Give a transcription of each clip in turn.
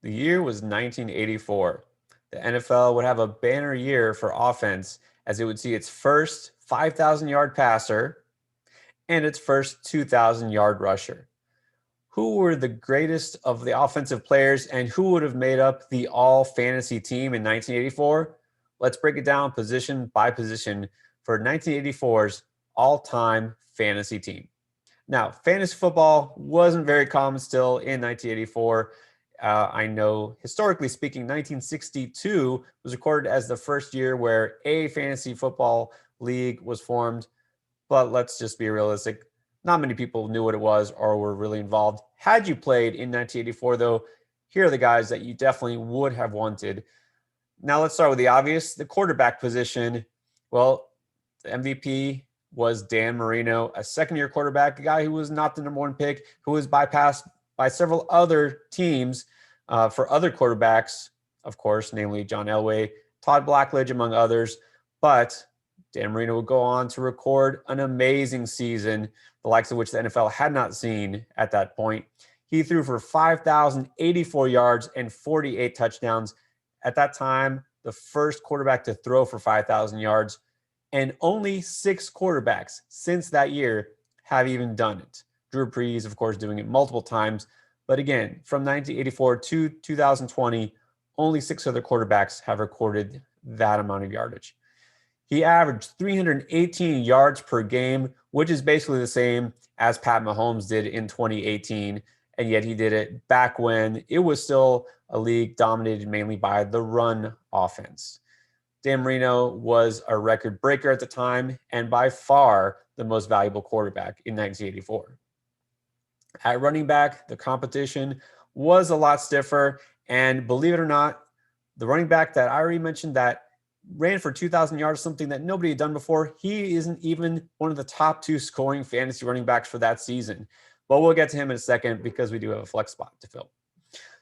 The year was 1984. The NFL would have a banner year for offense as it would see its first 5,000-yard passer and its first 2,000-yard rusher. Who were the greatest of the offensive players and who would have made up the all-fantasy team in 1984? Let's break it down position by position for 1984's all-time fantasy team. Now, fantasy football wasn't very common still in 1984. I know, historically speaking, 1962 was recorded as the first year where a fantasy football league was formed. But let's just be realistic. Not many people knew what it was or were really involved. Had you played in 1984, though, here are the guys that you definitely would have wanted. Now, let's start with the obvious, the quarterback position. Well, the MVP was Dan Marino, a second-year quarterback, a guy who was not the number one pick, who was bypassed by several other teams for other quarterbacks, of course, namely John Elway, Todd Blackledge, among others. But Dan Marino would go on to record an amazing season, the likes of which the NFL had not seen at that point. He threw for 5,084 yards and 48 touchdowns. At that time, the first quarterback to throw for 5,000 yards, and only 6 quarterbacks since that year have even done it. Drew Brees, of course, doing it multiple times. But again, from 1984 to 2020, only 6 other quarterbacks have recorded that amount of yardage. He averaged 318 yards per game, which is basically the same as Pat Mahomes did in 2018. And yet he did it back when it was still a league dominated mainly by the run offense. Dan Marino was a record breaker at the time and by far the most valuable quarterback in 1984. At running back, the competition was a lot stiffer. And believe it or not, the running back that I already mentioned that ran for 2,000 yards, something that nobody had done before, he isn't even one of the top 2 scoring fantasy running backs for that season. But we'll get to him in a second because we do have a flex spot to fill.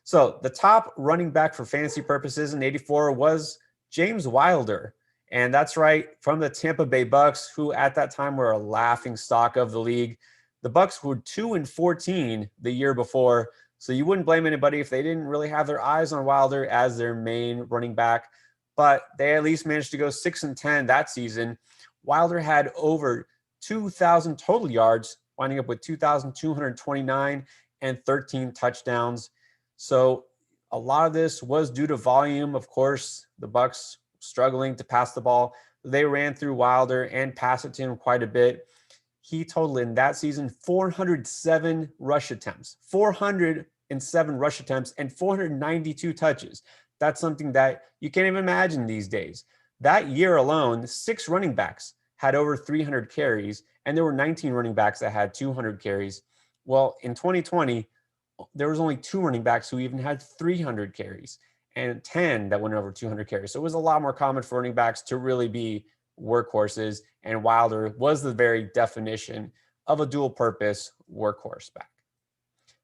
So the top running back for fantasy purposes in 84 was James Wilder. And that's right, from the Tampa Bay Bucks, who at that time were a laughing stock of the league. The Bucks were 2-14 the year before, so you wouldn't blame anybody if they didn't really have their eyes on Wilder as their main running back. But they at least managed to go 6-10 that season. Wilder had over 2,000 total yards, winding up with 2,229 and 13 touchdowns. So a lot of this was due to volume. Of course, the Bucks struggling to pass the ball. They ran through Wilder and passed it to him quite a bit. He totaled in that season 407 rush attempts, 407 rush attempts, and 492 touches. That's something that you can't even imagine these days. That year alone, 6 running backs had over 300 carries, and there were 19 running backs that had 200 carries. Well, in 2020, there was only 2 running backs who even had 300 carries and 10 that went over 200 carries. So it was a lot more common for running backs to really be workhorses, and Wilder was the very definition of a dual-purpose workhorse back.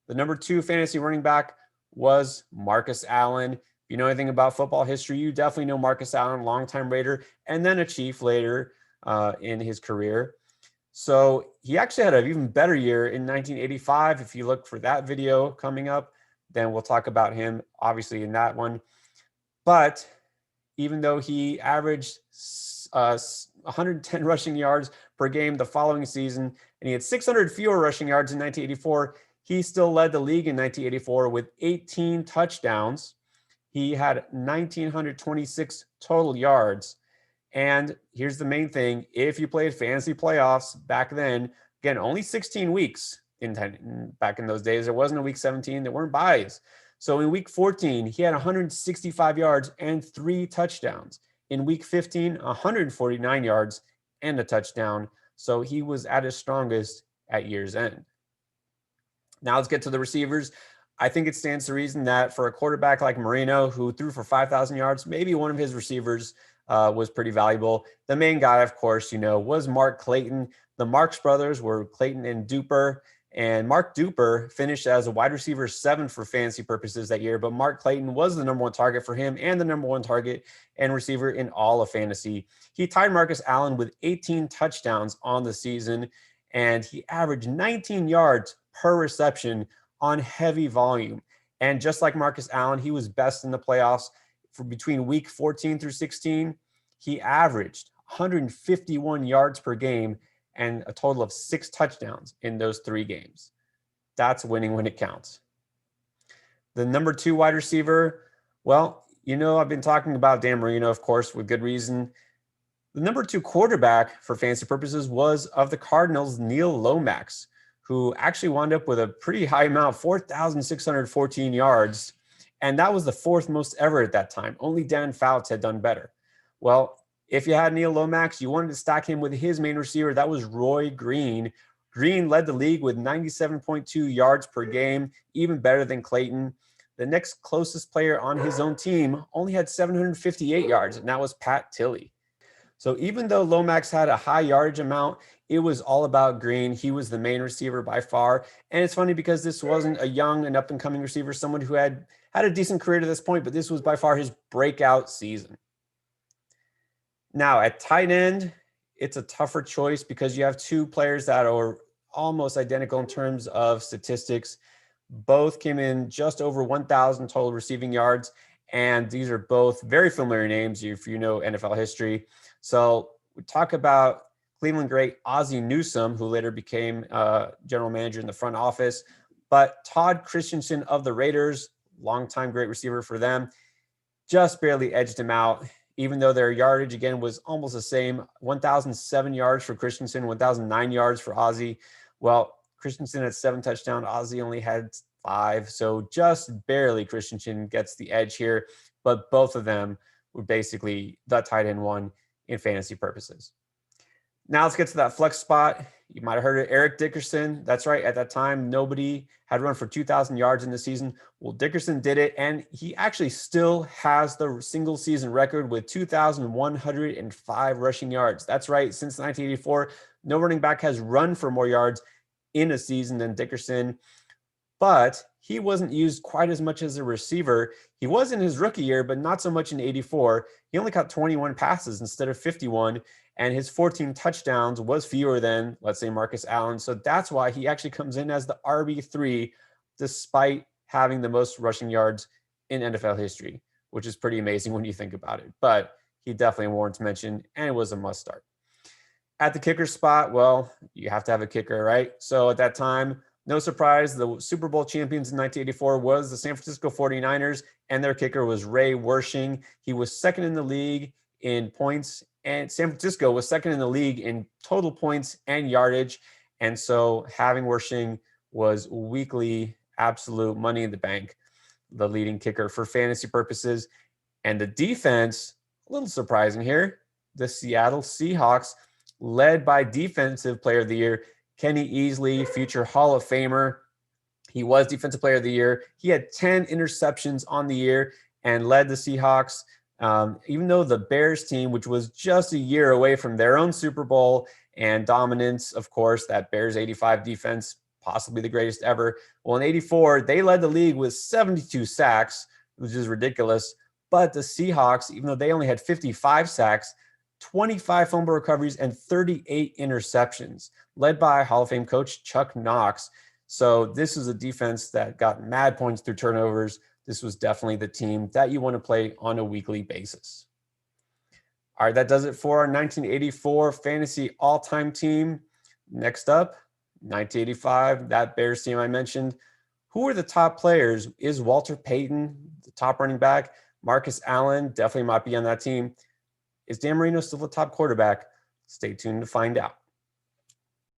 The number 2 fantasy running back was Marcus Allen. If you know anything about football history, you definitely know Marcus Allen, longtime Raider, and then a Chief later in his career. So he actually had an even better year in 1985. If you look for that video coming up, then we'll talk about him, obviously, in that one. But even though he averaged 110 rushing yards per game the following season, and he had 600 fewer rushing yards in 1984, he still led the league in 1984 with 18 touchdowns. He had 1,926 total yards. And here's the main thing. If you played fantasy playoffs back then, again, only 16 weeks back in those days. There wasn't a week 17. There weren't buys. So in week 14, he had 165 yards and 3 touchdowns. In week 15, 149 yards and a touchdown. So he was at his strongest at year's end. Now let's get to the receivers. I think it stands to reason that for a quarterback like Marino, who threw for 5,000 yards, maybe one of his receivers was pretty valuable. The main guy, of course, was Mark Clayton. The Marx brothers were Clayton and Duper. And Mark Duper finished as a wide receiver 7 for fantasy purposes that year, but Mark Clayton was the number 1 target for him and the number 1 target and receiver in all of fantasy. He tied Marcus Allen with 18 touchdowns on the season, and he averaged 19 yards per reception on heavy volume. And just like Marcus Allen, he was best in the playoffs for between week 14 through 16. He averaged 151 yards per game and a total of 6 touchdowns in those 3 games. That's winning when it counts. The number 2 wide receiver, well, I've been talking about Dan Marino, of course, with good reason. The number 2 quarterback for fantasy purposes was of the Cardinals, Neil Lomax, who actually wound up with a pretty high amount, 4,614 yards. And that was the 4th most ever at that time. Only Dan Fouts had done better. Well, if you had Neil Lomax, you wanted to stack him with his main receiver. That was Roy Green. Green led the league with 97.2 yards per game, even better than Clayton. The next closest player on his own team only had 758 yards, and that was Pat Tilley. So even though Lomax had a high yardage amount, it was all about Green. He was the main receiver by far. And it's funny because this wasn't a young and up-and-coming receiver, someone who had a decent career to this point, but this was by far his breakout season. Now, at tight end, it's a tougher choice because you have 2 players that are almost identical in terms of statistics. Both came in just over 1,000 total receiving yards, and these are both very familiar names if you know NFL history. So we talk about Cleveland great Ozzie Newsome, who later became general manager in the front office, but Todd Christensen of the Raiders, longtime great receiver for them, just barely edged him out, even though their yardage, again, was almost the same, 1,007 yards for Christensen, 1,009 yards for Ozzie. Well, Christensen had 7 touchdowns. Ozzie only had 5. So just barely Christensen gets the edge here. But both of them were basically the tight end one in fantasy purposes. Now let's get to that flex spot. You might have heard of Eric Dickerson. That's right. At that time, nobody had run for 2,000 yards in the season. Well, Dickerson did it, and he actually still has the single season record with 2,105 rushing yards. That's right. Since 1984, no running back has run for more yards in a season than Dickerson, but he wasn't used quite as much as a receiver. He was in his rookie year, but not so much in 84. He only caught 21 passes instead of 51. And his 14 touchdowns was fewer than, let's say, Marcus Allen. So that's why he actually comes in as the RB3, despite having the most rushing yards in NFL history, which is pretty amazing when you think about it. But he definitely warrants mention, and it was a must start. At the kicker spot, well, you have to have a kicker, right? So at that time, no surprise, the Super Bowl champions in 1984 was the San Francisco 49ers, and their kicker was Ray Wersching. He was second in the league in points, and San Francisco was second in the league in total points and yardage. And so having Wersching was weekly absolute money in the bank, the leading kicker for fantasy purposes. And the defense, a little surprising here, the Seattle Seahawks, led by Defensive Player of the Year, Kenny Easley, future Hall of Famer. He was Defensive Player of the Year. He had 10 interceptions on the year and led the Seahawks. Even though the Bears team, which was just a year away from their own Super Bowl and dominance, of course, that Bears 85 defense, possibly the greatest ever. Well, in 84, they led the league with 72 sacks, which is ridiculous. But the Seahawks, even though they only had 55 sacks, 25 fumble recoveries, and 38 interceptions, led by Hall of Fame coach Chuck Knox. So this is a defense that got mad points through turnovers. This was definitely the team that you want to play on a weekly basis. All right, that does it for our 1984 fantasy all-time team. Next up, 1985, that Bears team I mentioned. Who are the top players? Is Walter Payton the top running back? Marcus Allen definitely might be on that team. Is Dan Marino still the top quarterback? Stay tuned to find out.